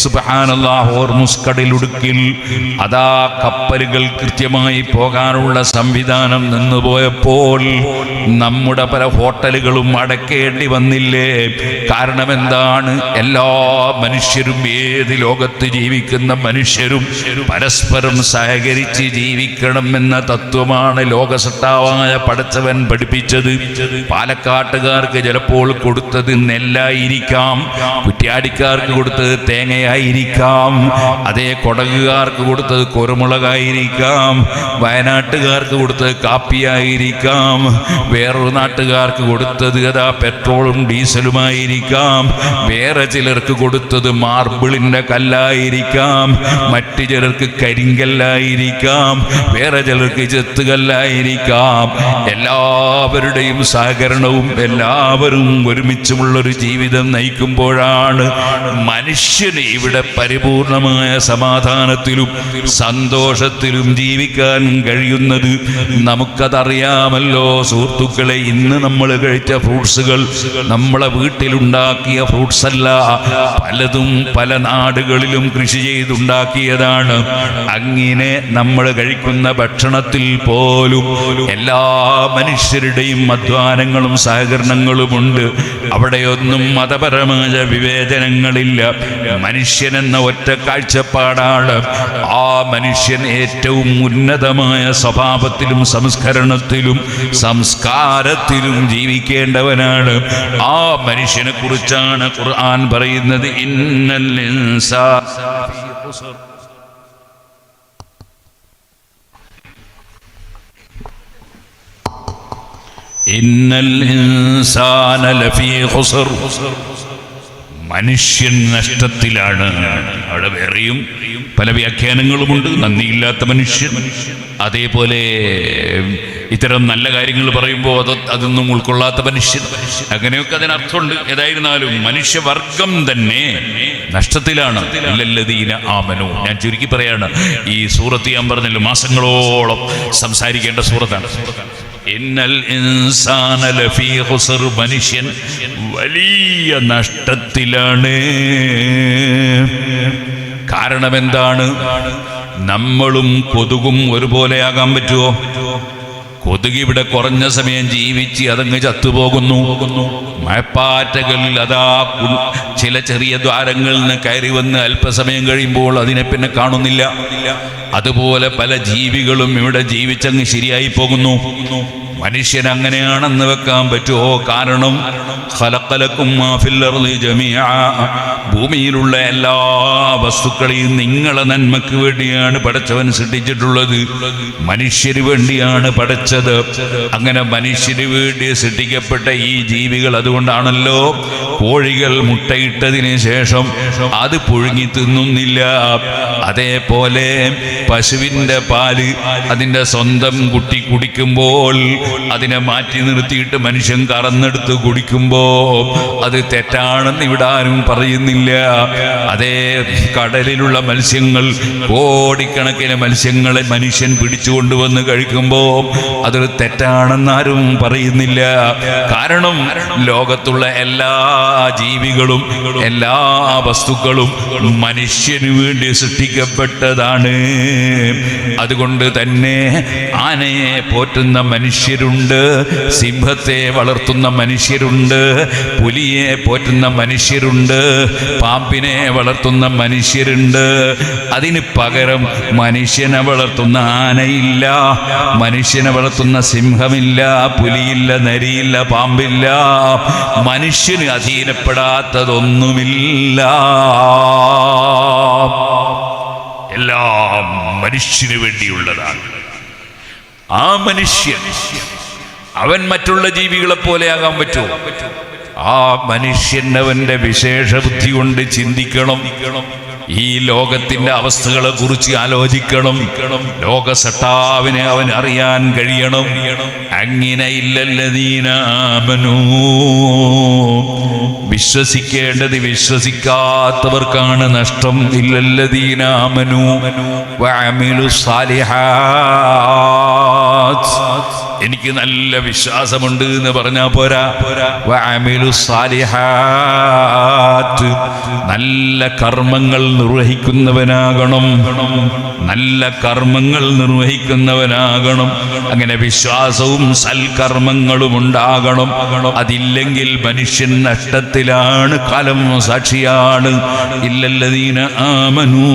സുബ്ഹാനല്ലാഹ്, Hormuz കടലിടുക്കിൽ അതാ കപ്പലുകൾ കൃത്യമായി പോകാനുള്ള സംവിധാനം നിന്നുപോയപ്പോൾ നമ്മുടെ പല ഹോട്ടലുകളും അടയ്ക്കേണ്ടി വന്നില്ലേ? കാരണം എന്താണ്? എല്ലാ മനുഷ്യരും, ഏത് ലോകത്ത് ജീവിക്കുന്ന മനുഷ്യരും പരസ്പരം സഹകരിച്ച് ജീവിക്കണം എന്ന തത്വമാണ് ലോകസട്ടാവായ പടച്ചവൻ പഠിപ്പിച്ചത്. പാലക്കാട്ടുകാർക്ക് ചിലപ്പോൾ കൊടുത്തത് നെല്ലായിരിക്കാം, കുറ്റ്യാടിക്കാർക്ക് കൊടുത്തത് തേങ്ങയായിരിക്കാം, അതേ കൊടകുകാർക്ക് കൊടുത്തത് കുരുമുളകായിരിക്കാം, വയനാട്ടുകാർക്ക് കൊടുത്തത് കാപ്പിയായിരിക്കാം, വേറൊരു നാട്ടുകാർക്ക് കൊടുത്തത് അതാ പെട്രോളും ഡീസലുമായിരിക്കാം, വേറെ ചിലർക്ക് കൊടുത്തത് മാർബിളിന്റെ കല്ലായിരിക്കാം, മറ്റു ചിലർക്ക് കരിങ്കല്ലായിരിക്കാം, വേറെ ചിലർക്ക് ചെത്തുകല്ലായിരിക്കാം. എല്ലാവരുടെയും സഹകരണവും എല്ലാവരും ഒരുമിച്ചുമുള്ളൊരു ജീവിതം നയിക്കുമ്പോഴാണ് മനുഷ്യന് ഇവിടെ പരിപൂർണമായ സമാധാനത്തിലും സന്തോഷത്തിലും ജീവിക്കാൻ കഴിയുന്നത്. നമുക്കതറിയാമല്ലോ സുഹൃത്തുക്കളെ. ഇന്ന് നമ്മൾ കഴിച്ച ഫ്രൂട്ട്സുകൾ നമ്മളെ വീട്ടിലുണ്ടാക്കിയ ഫ്രൂട്ട്സ് അല്ല, പലതും പല നാടുകളിലും കൃഷി ചെയ്തുണ്ടാക്കിയതാണ്. അങ്ങനെ നമ്മൾ കഴിക്കുന്ന ഭക്ഷണത്തിൽ പോലും എല്ലാ മനുഷ്യരുടെയും അധ്വാനങ്ങളും സഹകരണങ്ങളുമുണ്ട്. അവിടെയൊന്നും മതപരമായ വിവേചനങ്ങളില്ല. മനുഷ്യനെന്ന ഒറ്റ കാഴ്ചപ്പാടാണ്. ആ മനുഷ്യൻ ഏറ്റവും ഉന്നതമായ സ്വഭാവത്തിലും സംസ്കരണത്തിലും സംസ്കാരത്തിലും ജീവിക്കേണ്ടവനാണ്. ആ മനുഷ്യനെ കുറിച്ചാണ് ഖുർആൻ പറയുന്നത്, ഇന്നൽ ഇൻസാന ലഫീ ഖുസ്ർ. മനുഷ്യൻ നഷ്ടത്തിലാണ്. അവിടെ വേറെയും പല വ്യാഖ്യാനങ്ങളുമുണ്ട്. നന്ദിയില്ലാത്ത മനുഷ്യൻ, അതേപോലെ ഇത്തരം നല്ല കാര്യങ്ങൾ പറയുമ്പോൾ അതൊന്നും ഉൾക്കൊള്ളാത്ത മനുഷ്യൻ, അങ്ങനെയൊക്കെ അതിനർത്ഥമുണ്ട്. ഏതായിരുന്നാലും മനുഷ്യവർഗം തന്നെ നഷ്ടത്തിലാണ്. ഇല്ലല്ലദീന ആമനൂ. ഞാൻ ചുരുക്കി പറയാണ്, ഈ സൂറത്ത് ഞാൻ പറഞ്ഞല്ലോ മാസങ്ങളോളം സംസാരിക്കേണ്ട സൂറത്താണ്. ഇന്നൽ ഇൻസാന ലഫീ ഖുസ്ർ. മനുഷ്യൻ വലിയ നഷ്ടത്തിലാണ്. കാരണം എന്താണ്? നമ്മളും കൊതുകും ഒരുപോലെയാകാൻ പറ്റുമോ? കൊതുക് ഇവിടെ കുറഞ്ഞ സമയം ജീവിച്ച് അതങ്ങ് ചത്തുപോകുന്നു. മഴപ്പാറ്റകൾ അതാ ചില ചെറിയ ദ്വാരങ്ങളിൽ നിന്ന് കയറി വന്ന് അല്പസമയം കഴിയുമ്പോൾ അതിനെ പിന്നെ കാണുന്നില്ല. അതുപോലെ പല ജീവികളും ഇവിടെ ജീവിച്ചങ്ങ് ശരിയായി പോകുന്നു. മനുഷ്യൻ അങ്ങനെയാണെന്ന് വെക്കാൻ പറ്റുമോ? കാരണം ഖലഖലകും മാ ഫിൽ അർളി ജമീഅ. ഭൂമിയിലുള്ള എല്ലാ വസ്തുക്കളെയും നിങ്ങളെ നന്മയ്ക്ക് വേണ്ടിയാണ് പടച്ചവൻ സൃഷ്ടിച്ചിട്ടുള്ളത്. മനുഷ്യന് വേണ്ടിയാണ് പടച്ചത്. അങ്ങനെ മനുഷ്യന് വേണ്ടി സൃഷ്ടിക്കപ്പെട്ട ഈ ജീവികൾ, അതുകൊണ്ടാണല്ലോ കോഴികൾ മുട്ടയിട്ടതിന് ശേഷം അത് പുഴുങ്ങി തിന്നുന്നില്ല. അതേപോലെ പശുവിൻ്റെ പാല് അതിൻ്റെ സ്വന്തം കുട്ടി കുടിക്കുമ്പോൾ അതിനെ മാറ്റി നിർത്തിയിട്ട് മനുഷ്യൻ കറന്നെടുത്ത് കുടിക്കുമ്പോ അത് തെറ്റാണെന്ന് ഇവിടെ ആരും പറയുന്നില്ല. അതേ കടലിലുള്ള മത്സ്യങ്ങൾ, കോടിക്കണക്കിന് മത്സ്യങ്ങളെ മനുഷ്യൻ പിടിച്ചുകൊണ്ടുവന്ന് കഴിക്കുമ്പോ അതൊരു തെറ്റാണെന്ന് ആരും പറയുന്നില്ല. കാരണം ലോകത്തുള്ള എല്ലാ ജീവികളും എല്ലാ വസ്തുക്കളും മനുഷ്യന് വേണ്ടി സൃഷ്ടിക്കപ്പെട്ടതാണ്. അതുകൊണ്ട് തന്നെ ആനയെ പോറ്റുന്ന മനുഷ്യരുണ്ട്, സിംഹത്തെ വളർത്തുന്ന മനുഷ്യരുണ്ട്, പുലിയെ പോറ്റുന്ന മനുഷ്യരുണ്ട്, പാമ്പിനെ വളർത്തുന്ന മനുഷ്യരുണ്ട്. അതിന് പകരം മനുഷ്യനെ വളർത്തുന്ന ആനയില്ല, മനുഷ്യനെ വളർത്തുന്ന സിംഹമില്ല, പുലിയില്ല, നരിയില്ല, പാമ്പില്ല. മനുഷ്യന് അധീനപ്പെടാത്തതൊന്നുമില്ല. എല്ലാം മനുഷ്യന് വേണ്ടിയുള്ളതാണ്. ആ മനുഷ്യൻ അവൻ മറ്റുള്ള ജീവികളെ പോലെ ആകാൻ പറ്റുമോ? ആ മനുഷ്യൻ അവന്റെ വിശേഷ ബുദ്ധി കൊണ്ട് ചിന്തിക്കണം. ഈ ലോകത്തിന്റെ അവസ്ഥകളെ കുറിച്ച് ആലോചിക്കണം. ലോകസട്ടാവിനെ അവൻ അറിയാൻ കഴിയണം. അങ്ങനെ ഇല്ലല്ലദീന ആമനൂ. വിശ്വസിക്കേണ്ടത് വിശ്വസിക്കാത്തവർക്കാണ് നഷ്ടം. ഇല്ലല്ലദീന ആമനൂ വഅമിലുസ് സാലിഹാത്ത്. എനിക്ക് നല്ല വിശ്വാസമുണ്ട് എന്ന് പറഞ്ഞാ പോരാ. വഅമിലു സാലിഹാത്ത്, നല്ല കർമ്മങ്ങൾ നിർവഹിക്കുന്നവനാകണം, നല്ല കർമ്മങ്ങൾ നിർവഹിക്കുന്നവനാകണം. അങ്ങനെ വിശ്വാസവും സൽക്കർമ്മങ്ങളും ഉണ്ടാകണം. അതില്ലെങ്കിൽ മനുഷ്യൻ നഷ്ടത്തിലാണ്, കാലം സാക്ഷിയാണ്. ഇല്ലല്ലദീന ആമനൂ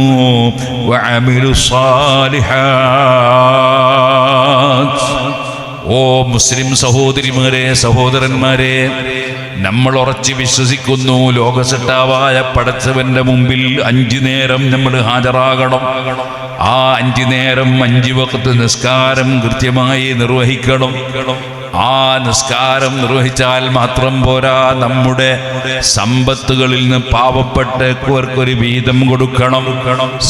വഅമിലു സാലിഹാത്ത്. ഓ മുസ്ലിം സഹോദരിമാരെ, സഹോദരന്മാരെ, നമ്മൾ ഉറച്ചു വിശ്വസിക്കുന്നു ലോകസട്ടാവായ പടച്ചവന്റെ മുമ്പിൽ 5 നേരം നമ്മൾ ഹാജരാകണം. ആ 5 നേരം 5 വഖ്ത് നിസ്കാരം കൃത്യമായി നിർവഹിക്കണം. ആ നിസ്കാരം നിർവഹിച്ചാൽ മാത്രം പോരാ, നമ്മുടെ സമ്പത്തുകളിൽ നിന്ന് പാവപ്പെട്ടവർക്കൊരു വീതം കൊടുക്കണം,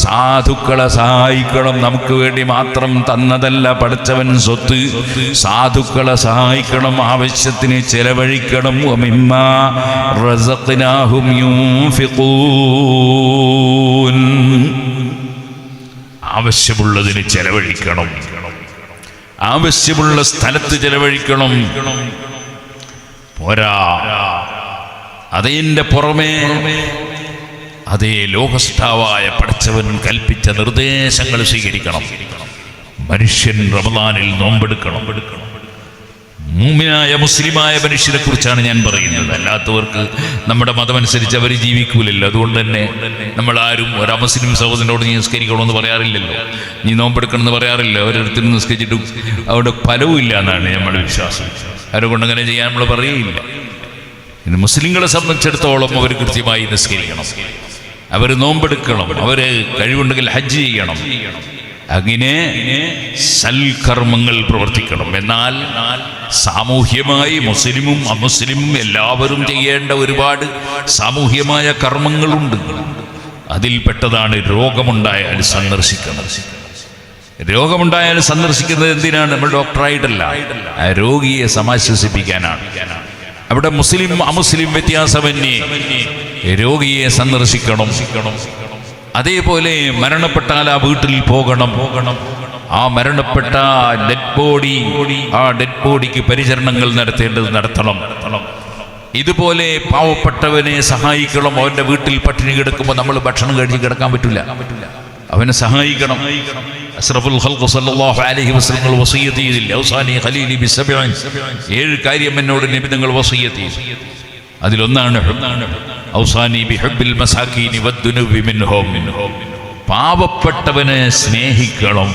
സാധുക്കളെ സഹായിക്കണം. നമുക്ക് വേണ്ടി മാത്രം തന്നതല്ല പടച്ചവൻ സ്വത്ത്, സാധുക്കളെ സഹായിക്കണം, ആവശ്യത്തിന് ചെലവഴിക്കണം. വമിമ്മാ റസഖ്നാഹും യുൻഫിഖൂൻ, ആവശ്യമുള്ളതിന് ചെലവഴിക്കണം, ആവശ്യമുള്ള സ്ഥലത്ത് ചെലവഴിക്കണം. പോരാ, അതിൻ്റെ പുറമേ അതേ ലോകസ്ഥാവായ പടച്ചവൻ കൽപ്പിച്ച നിർദ്ദേശങ്ങൾ സ്വീകരിക്കണം. മനുഷ്യൻ റമദാനിൽ നോമ്പെടുക്കണം. മൂമിനായ മുസ്ലിമായ മനുഷ്യരെ കുറിച്ചാണ് ഞാൻ പറയുന്നത്. അല്ലാത്തവർക്ക് നമ്മുടെ മതമനുസരിച്ച് അവർ ജീവിക്കൂലല്ലോ. അതുകൊണ്ട് തന്നെ നമ്മൾ ആരും ഒരു അമുസ്ലിം സഹോദരനോട് നീ നിസ്കരിക്കണമെന്ന് പറയാറില്ലല്ലോ, നീ നോമ്പെടുക്കണമെന്ന് പറയാറില്ല. ഓരോരുത്തരും നിസ്കരിച്ചിട്ടും അവിടെ ഫലവും ഇല്ല എന്നാണ് നമ്മുടെ വിശ്വാസം. അവരെ കൊണ്ട് അങ്ങനെ ചെയ്യാൻ നമ്മൾ പറയുകയില്ല. ഇന്ന് മുസ്ലിങ്ങളെ സംബന്ധിച്ചിടത്തോളം അവർ കൃത്യമായി നിസ്കരിക്കണം, അവർ നോമ്പെടുക്കണം, അവർ കഴിവുണ്ടെങ്കിൽ ഹജ്ജ് ചെയ്യണം. അങ്ങനെ സൽക്കർമ്മങ്ങൾ പ്രവർത്തിക്കണം. എന്നാൽ സാമൂഹ്യമായി മുസ്ലിമും അമുസ്ലിമും എല്ലാവരും ചെയ്യേണ്ട ഒരുപാട് സാമൂഹ്യമായ കർമ്മങ്ങളുണ്ട്. അതിൽപ്പെട്ടതാണ് രോഗമുണ്ടായാൽ സന്ദർശിക്കണം. രോഗമുണ്ടായാൽ സന്ദർശിക്കുന്നത് എന്തിനാണ്? നമ്മൾ ഡോക്ടറായിട്ടല്ല, ആ രോഗിയെ സമാശ്വസിപ്പിക്കാനാണ്. അവിടെ മുസ്ലിം അമുസ്ലിം വ്യത്യാസമന്യേ രോഗിയെ സന്ദർശിക്കണം. അതേപോലെ മരണപ്പെട്ടാൽ ആ വീട്ടിൽ പോകണം. ആ മരണപ്പെട്ട ഡെഡ് ബോഡി, ആ ഡെഡ് ബോഡിക്ക് പരിചരണങ്ങൾ നടത്തേണ്ടത് നടത്തണം. ഇതുപോലെ പാവപ്പെട്ടവനെ സഹായിക്കണം. അവന്റെ വീട്ടിൽ പട്ടിണി കിടക്കുമ്പോൾ നമ്മൾ ഭക്ഷണം കഴിച്ച് കിടക്കാൻ പറ്റില്ല, അവനെ സഹായിക്കണം. അസ്റഫുൽ ഖൽഖ് സല്ലല്ലാഹു അലൈഹി വസല്ലം വസിയ്യത്ത് ചെയ്തില്ല, ഔസാനി ഖലീലി ബിസബഇൻ, 7 കാര്യം എന്നോട് നബി തങ്ങൾ വസിയ്യത്ത് ചെയ്തു. അതിലൊന്നാണ് ഔസാനി ബിഹുബ്ബിൽ മസാകീനി വദ്ദുനുബി മിൻഹും, പാവപ്പെട്ടവനെ സ്നേഹിക്കണം,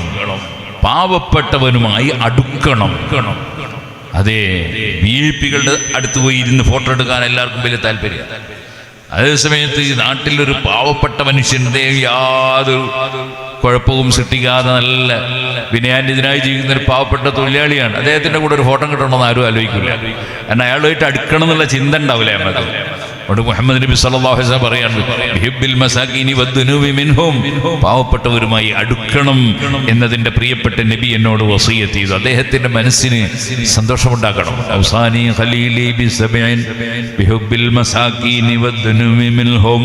പാവപ്പെട്ടവനുമായി അടുക്കണം. അതെ, വിഐപികളുടെ അടുത്ത് പോയി ഇരുന്ന് ഫോട്ടോ എടുക്കാൻ എല്ലാവർക്കും വലിയ താല്പര്യം. അതേസമയത്ത് ഈ നാട്ടിലൊരു പാവപ്പെട്ട മനുഷ്യൻ്റെ യാതൊരു കുഴപ്പവും സൃഷ്ടിക്കാതെ നല്ല വിനയാന്യതനായി ജീവിക്കുന്ന ഒരു പാവപ്പെട്ട തൊഴിലാളിയാണ്, അദ്ദേഹത്തിൻ്റെ കൂടെ ഒരു ഫോട്ടോ കിട്ടണമെന്ന് ആരും ആലോചിക്കില്ല. കാരണം അയാളുമായിട്ട് അടുക്കണം എന്നുള്ള ചിന്ത ഉണ്ടാവില്ല നമുക്ക്. അതുകൊണ്ട് മുഹമ്മദ് നബി സല്ലല്ലാഹു അലൈഹി വസല്ലം പറയാണ്, ബിഹിബ്ബിൽ മസാകീനി വദ്ദുനൂബി മിൻഹും, പാവപ്പെട്ടവരുമായി അടുക്കണം എന്നതിൻ്റെ പ്രിയപ്പെട്ട നബി എന്നോട് വസിയ്യത്ത് ചെയ്തു. അദ്ദേഹത്തിൻ്റെ മനസ്സിന് സന്തോഷമുണ്ടാക്കണം. ഔസാനി ഖലീലി ബിസബഇൻ ബിഹിബ്ബിൽ മസാകീനി വദ്ദുനൂബി മിൻഹും.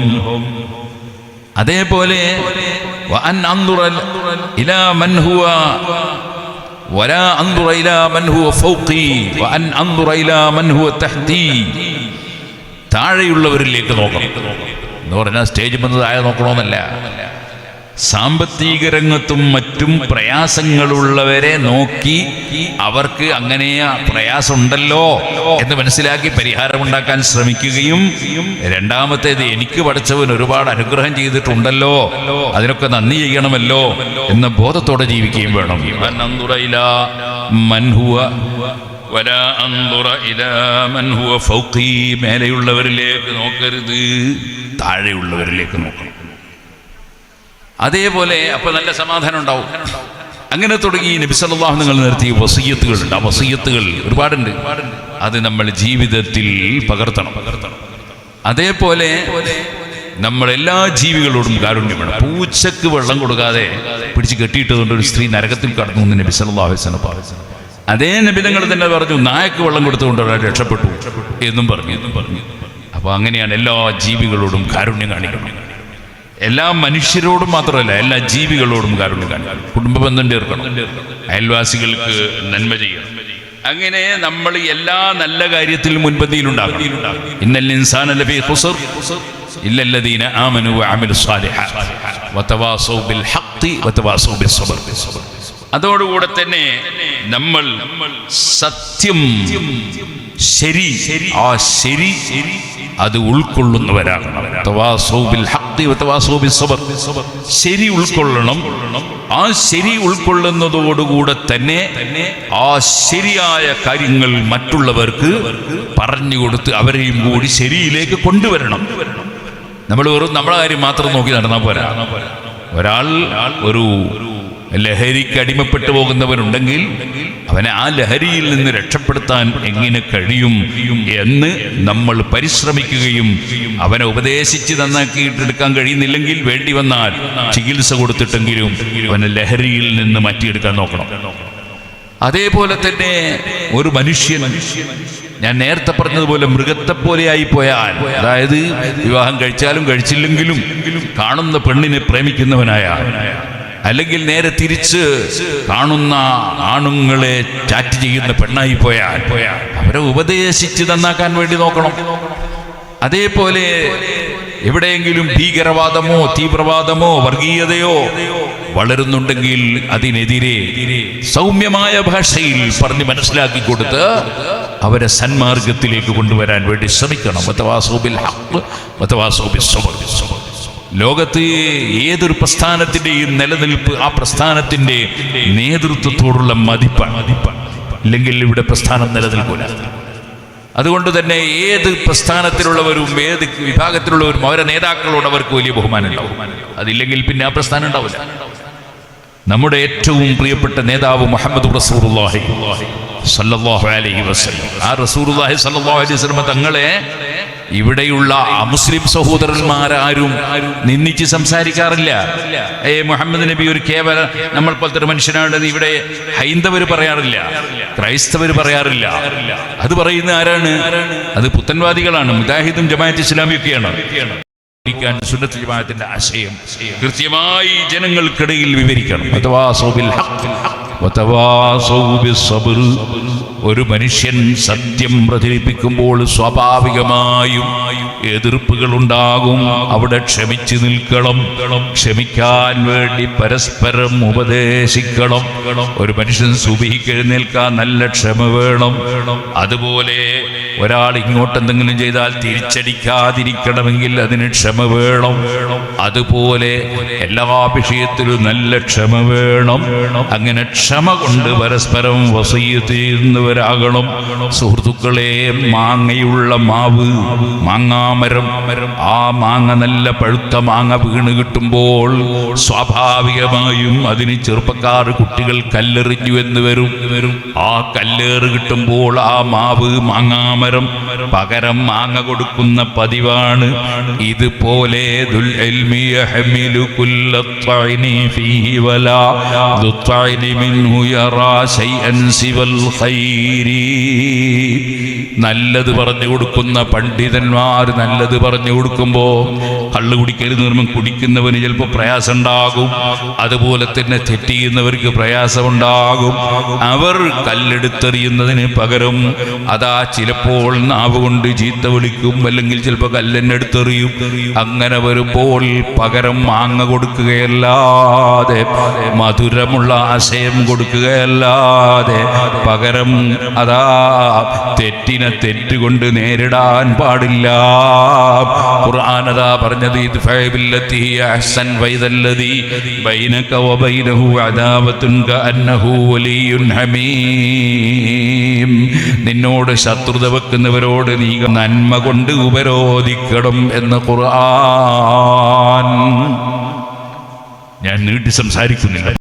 അതേപോലെ വഅൻ അൻദുറ ഇലാ മൻ ഹുവ വലാ അൻദുറ ഇലാ മൻ ഹുവ ഫൗഖി വഅൻ അൻദുറ ഇലാ മൻ ഹുവ തഹ്തി, താഴെയുള്ളവരിലേക്ക് നോക്കണം എന്ന് പറഞ്ഞാൽ സ്റ്റേജ് വന്ന് താഴെ നോക്കണമെന്നല്ല. സാമ്പത്തിക രംഗത്തും മറ്റും പ്രയാസങ്ങളുള്ളവരെ നോക്കി അവർക്ക് അങ്ങനെ പ്രയാസമുണ്ടല്ലോ എന്ന് മനസ്സിലാക്കി പരിഹാരമുണ്ടാക്കാൻ ശ്രമിക്കുകയും, രണ്ടാമത്തേത് എനിക്ക് പഠിച്ചവൻ ഒരുപാട് അനുഗ്രഹം ചെയ്തിട്ടുണ്ടല്ലോ, അതിനൊക്കെ നന്ദി ചെയ്യണമല്ലോ എന്ന ബോധത്തോടെ ജീവിക്കുകയും വേണം. മേലെയുള്ളവരിലേക്ക് നോക്കരുത്, താഴെയുള്ളവരിലേക്ക് നോക്കണം. അതേപോലെ അപ്പൊ നല്ല സമാധാനം ഉണ്ടാവും. അങ്ങനെ തുടങ്ങി നബി സല്ലല്ലാഹു അലൈഹി വസല്ലം നിർത്തിയ വസിയ്യത്തുകളുണ്ട്. ആ വസിയ്യത്തുകൾ ഒരുപാടുണ്ട്, അത് നമ്മൾ ജീവിതത്തിൽ പകർത്തണം. അതേപോലെ നമ്മൾ എല്ലാ ജീവികളോടും കാരുണ്യം വേണം. പൂച്ചക്ക് വെള്ളം കൊടുക്കാതെ പിടിച്ച് കെട്ടിയിട്ടതുകൊണ്ട് ഒരു സ്ത്രീ നരകത്തിൽ കടന്നു എന്ന് നബി സല്ലല്ലാഹു അലൈഹി വസല്ലം പറഞ്ഞു. അതേ നബി തങ്ങൾ തന്നെ പറഞ്ഞു, നായക്ക് വെള്ളം കൊടുത്തുകൊണ്ട് ഒരാൾ രക്ഷപ്പെട്ടു എന്നും പറഞ്ഞു. അപ്പോൾ അങ്ങനെയാണ് എല്ലാ ജീവികളോടും കാരുണ്യം കാണിക്കണം. എല്ലാ മനുഷ്യരോടും മാത്രമല്ല, എല്ലാ ജീവികളോടും കാരുണ്യം കാണിക്കണം. കുടുംബ ബന്ധം ചേർക്കണം, അയൽവാസികൾക്ക് നന്മ ചെയ്യണം, അങ്ങനെ നമ്മൾ എല്ലാ നല്ല കാര്യത്തിലും മുൻപന്തിയിലുണ്ടാകും. ഇന്നൽ ഇൻസാന ലഫീ ഖുസ്ർ ഇല്ലല്ലദീന ആമനു വഅമിലുസ് സാലിഹാത്ത് വതവാസൗ ബിൽ ഹഖ് വതവാസൗ ബിസ് സബ്ർ. അതോടുകൂടെ തന്നെ നമ്മൾ സത്യം, ശരി, ആ ശരി അത് ഉൾക്കൊള്ളുന്നവരാകണം. തവാസൗ ബിൽ ഹഖ് വതവാസൗ ബിസ് സബ്ർ. ശരി ഉൾക്കൊള്ളണം. ആ ശരി ഉൾക്കൊള്ളുന്നതോടുകൂടെ തന്നെ ആ ശരിയായ കാര്യങ്ങൾ മറ്റുള്ളവർക്ക് പറഞ്ഞു കൊടുത്ത് അവരെയും കൂടി ശരിയിലേക്ക് കൊണ്ടുവരണം. നമ്മൾ വെറും നമ്മളെ കാര്യം മാത്രം നോക്കി നടന്നാൽ പോരാ. ഒരാൾ ഒരു ലഹരിക്ക് അടിമപ്പെട്ടു പോകുന്നവനുണ്ടെങ്കിൽ അവനെ ആ ലഹരിയിൽ നിന്ന് രക്ഷപ്പെടുത്താൻ എങ്ങനെ കഴിയും എന്ന് നമ്മൾ പരിശ്രമിക്കുകയും അവനെ ഉപദേശിച്ച് നന്നാക്കിയിട്ടെടുക്കാൻ കഴിയുന്നില്ലെങ്കിൽ വേണ്ടി വന്നാൽ ചികിത്സ കൊടുത്തിട്ടെങ്കിലും അവനെ ലഹരിയിൽ നിന്ന് മാറ്റിയെടുക്കാൻ നോക്കണം. അതേപോലെ തന്നെ ഒരു മനുഷ്യൻ, ഞാൻ നേരത്തെ പറഞ്ഞതുപോലെ മൃഗത്തെ പോലെയായി പോയാൽ, അതായത് വിവാഹം കഴിച്ചാലും കഴിച്ചില്ലെങ്കിലും കാണുന്ന പെണ്ണിനെ പ്രേമിക്കുന്നവനായ, അല്ലെങ്കിൽ നേരെ തിരിച്ച് കാണുന്ന ആണുങ്ങളെ ചാറ്റ് ചെയ്യുന്ന പെണ്ണായി പോയാൽ അവരെ ഉപദേശിച്ച് നന്നാക്കാൻ വേണ്ടി നോക്കണം. അതേപോലെ എവിടെയെങ്കിലും ഭീകരവാദമോ തീവ്രവാദമോ വർഗീയതയോ വളരുന്നുണ്ടെങ്കിൽ അതിനെതിരെ സൗമ്യമായ ഭാഷയിൽ പറഞ്ഞ് മനസ്സിലാക്കി കൊടുത്ത് അവരെ സന്മാർഗത്തിലേക്ക് കൊണ്ടുവരാൻ വേണ്ടി ശ്രമിക്കണം. വതവാസൗ ബിൽ ഹഖ് വതവാസൗ ബിസ് സബ്ർ. ലോകത്ത് ഏതൊരു പ്രസ്ഥാനത്തിൻ്റെയും നിലനിൽപ്പ് ആ പ്രസ്ഥാനത്തിൻ്റെ നേതൃത്വത്തോടുള്ള മതിപ്പാണ്. ഇല്ലെങ്കിൽ ഇവിടെ പ്രസ്ഥാനം നിലനിൽക്കില്ല. അതുകൊണ്ട് തന്നെ ഏത് പ്രസ്ഥാനത്തിലുള്ളവരും ഏത് വിഭാഗത്തിലുള്ളവരും അവരെ നേതാക്കളോട് അവർക്ക് വലിയ ബഹുമാനം ഉണ്ടാവും. അതില്ലെങ്കിൽ പിന്നെ ആ പ്രസ്ഥാനം ഉണ്ടാവില്ല. നമ്മുടെ ഏറ്റവും പ്രിയപ്പെട്ട നേതാവ് മുഹമ്മദ് റസൂലുള്ളാഹി സ്വല്ലല്ലാഹു അലൈഹി വസല്ലം, ആ റസൂലുള്ളാഹി സ്വല്ലല്ലാഹു അലൈഹി വസല്ലം തങ്ങളെ ഇവിടെയുള്ള അമുസ്ലിം സഹോദരന്മാരാരും നിന്ദിച്ച് സംസാരിക്കാറില്ല. മുഹമ്മദ് നബി ഒരു കേവല നമ്മൾ പോലത്തെ ഒരു മനുഷ്യനാണ് ഇവിടെ ഹൈന്ദവർ പറയാറില്ല, ക്രൈസ്തവർ പറയാറില്ല. അത് പറയുന്ന ആരാണ്? അത് പുത്തൻവാദികളാണ്, മുജാഹിദും ജമാഅത്ത് ഇസ്ലാമിയൊക്കെയാണ്. സുന്നത്ത് ജമാഅത്തിന്റെ ആശയം കൃത്യമായി ജനങ്ങൾക്കിടയിൽ വിവരിക്കണം. വതവാസൗ ബിൽ ഹഖ് വതവാസൗ ബിസ് സബ്ർ. ഒരു മനുഷ്യൻ സത്യം പ്രചരിപ്പിക്കുമ്പോൾ സ്വാഭാവികമായും എതിർപ്പുകൾ ഉണ്ടാകും. അവിടെ ക്ഷമിച്ചു നിൽക്കണം. ക്ഷമിക്കാൻ വേണ്ടി പരസ്പരം ഉപദേശിക്കണം. ഒരു മനുഷ്യൻ സുബഹിക്ക് എഴുന്നേൽക്കാൻ നല്ല ക്ഷമ വേണം. അതുപോലെ ഒരാൾ ഇങ്ങോട്ടെന്തെങ്കിലും ചെയ്താൽ തിരിച്ചടിക്കാതിരിക്കണമെങ്കിൽ അതിന് ക്ഷമ വേണം. അതുപോലെ എല്ലാ വിഷയത്തിലും നല്ല ക്ഷമ വേണം. അങ്ങനെ ക്ഷമ കൊണ്ട് പരസ്പരം വസിയ്യത്ത് ചെയ്യുന്നവരാകണം. സുഹൃത്തുക്കളെ, മാങ്ങയുള്ള മാവ്, മാങ്ങാമരം, ആ മാങ്ങ നല്ല പഴുത്ത മാങ്ങ വീണ് കിട്ടുമ്പോൾ സ്വാഭാവികമായും അതിന് ചെറുപ്പക്കാർ കുട്ടികൾ കല്ലെറിഞ്ഞു എന്ന് വരും. ആ കല്ലേറ് കിട്ടുമ്പോൾ ആ മാവ് മാങ്ങാമരം പകരം മാങ്ങ കൊടുക്കുന്ന പതിവാണ്. ഇതുപോലെ ദുൽ ഇൽമി യഹ്മിലു കുല്ല ത്വഇനി ഫീഹി വലാ ദുത്വഇനി മിൻഹു യറാ ശൈഅൻ സിവൽ ഖൈരി. നല്ലത് പറഞ്ഞു കൊടുക്കുന്ന പണ്ഡിതന്മാർ നല്ലത് പറഞ്ഞു കൊടുക്കുമ്പോൾ കള്ളു കുടിക്കരുത് നിർമ്മം കുടിക്കുന്നവന് ചിലപ്പോൾ പ്രയാസം ഉണ്ടാകും. അതുപോലെ തന്നെ തെറ്റിയുന്നവർക്ക് പ്രയാസമുണ്ടാകും. അവർ കല്ലെടുത്തെറിയുന്നതിന് പകരം അതാ ചിലപ്പോൾ നാവ് കൊണ്ട് ചീത്ത വിളിക്കും, അല്ലെങ്കിൽ ചിലപ്പോൾ കല്ലെന്നെടുത്തെറിയും. അങ്ങനെ വരുമ്പോൾ പകരം മാങ്ങ കൊടുക്കുകയല്ലാതെ, മധുരമുള്ള ആശയം കൊടുക്കുകയല്ലാതെ പകരം അതാ തെറ്റിനെ തെറ്റുകൊണ്ട് നേരിടാൻ പാടില്ല. ഖുർആൻ അതാ പറഞ്ഞത്, ഇദ്ഫഅ ബില്ലത്തി ഹിയ അഹ്സൻ വഇദല്ലദീ ബൈനക വബൈനഹു അദാവത്തുൻ കഅന്നഹു വലിയ്യുൻ ഹമീം. നിന്നോട് ശത്രുത വെക്കുന്നവരോട് നീ നന്മ കൊണ്ട് ഉപരോധിക്കണം എന്ന് ഖുർആൻ. ഞാൻ നീട്ടി സംസാരിക്കുന്നില്ല.